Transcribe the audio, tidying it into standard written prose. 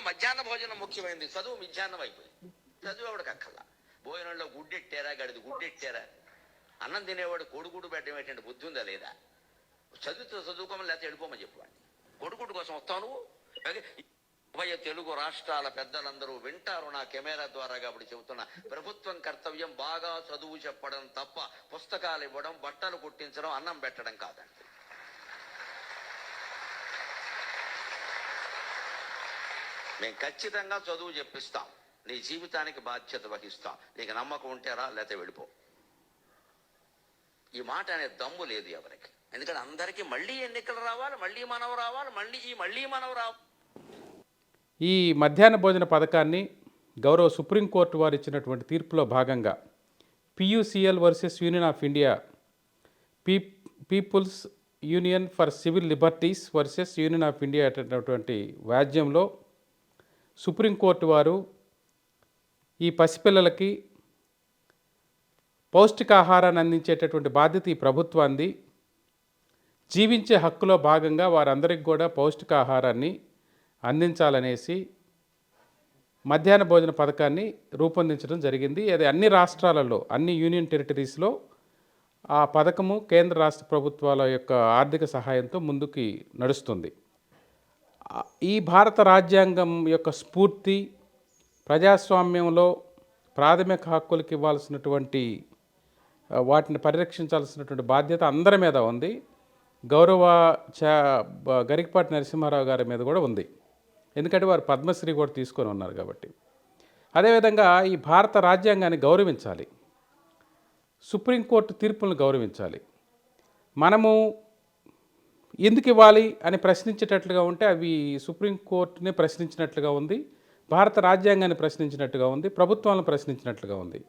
మధ్యాహ్న భోజనం ముఖ్యమైనది, చదువు మిధ్యాహ్నం అయిపోయింది. చదువు ఎవడికి అక్కల్లా. భోజనంలో గుడ్డెట్టారా, గడిది గుడ్డెట్టారా, అన్నం తినేవాడు కొడుకుడు పెట్టడం ఏంటంటే బుద్ధి ఉందా లేదా? చదువుకోమని లేకపోతే వెళ్ళిపోమని చెప్పాడు. కొడుకుడు కోసం వస్తావు నువ్వు. ఉభయ తెలుగు రాష్ట్రాల పెద్దలందరూ వింటారు నా కెమెరా ద్వారా కాబట్టి చెబుతున్నా. ప్రభుత్వం కర్తవ్యం బాగా చదువు చెప్పడం తప్ప పుస్తకాలు ఇవ్వడం, బట్టలు కుట్టించడం, అన్నం పెట్టడం కాదండి. మేము ఖచ్చితంగా చదువు చెప్పిస్తాం, నీ జీవితానికి బాధ్యత వహిస్తాం. నీకు నమ్మకం ఉంటే రా, లేకపోతే వెళ్ళిపో. ఈ మాట అనే దమ్ము లేదు ఎవరికి. ఎందుకంటే అందరికీ మళ్ళీ ఎన్నికలు రావాలి, మళ్ళీ మనం రావాలి, మళ్ళీ మనం రావాలి. ఈ మధ్యాహ్న భోజన పథకాన్ని గౌరవ సుప్రీంకోర్టు వారు ఇచ్చినటువంటి తీర్పులో భాగంగా PUCL versus union of India, people's union for civil liberties versus union of India అనేటటువంటి వ్యాజ్యంలో సుప్రీంకోర్టు వారు ఈ పసిపిల్లలకి పౌష్టికాహారాన్ని అందించేటటువంటి బాధ్యత ఈ ప్రభుత్వాన్ని, జీవించే హక్కులో భాగంగా వారందరికీ కూడా పౌష్టికాహారాన్ని అందించాలనేసి మధ్యాహ్న భోజన పథకాన్ని రూపొందించడం జరిగింది. అది అన్ని రాష్ట్రాలలో, అన్ని యూనియన్ టెరిటరీస్లో ఆ పథకము కేంద్ర రాష్ట్ర ప్రభుత్వాల యొక్క ఆర్థిక సహాయంతో ముందుకి నడుస్తుంది. ఈ భారత రాజ్యాంగం యొక్క స్ఫూర్తి, ప్రజాస్వామ్యంలో ప్రాథమిక హక్కులకు ఇవ్వాల్సినటువంటి వాటిని పరిరక్షించాల్సినటువంటి బాధ్యత అందరి మీద ఉంది. గౌరవ గరికపాటి నరసింహారావు గారి మీద కూడా ఉంది. ఎందుకంటే వారు పద్మశ్రీ కూడా తీసుకొని ఉన్నారు కాబట్టి. అదేవిధంగా ఈ భారత రాజ్యాంగాన్ని గౌరవించాలి, సుప్రీంకోర్టు తీర్పులను గౌరవించాలి. మనము ఎందుకు ఇవ్వాలి అని ప్రశ్నించేటట్లుగా ఉంటే అవి సుప్రీంకోర్టుని ప్రశ్నించినట్లుగా ఉంది, భారత రాజ్యాంగాన్ని ప్రశ్నించినట్టుగా ఉంది, ప్రభుత్వాలను ప్రశ్నించినట్లుగా ఉంది.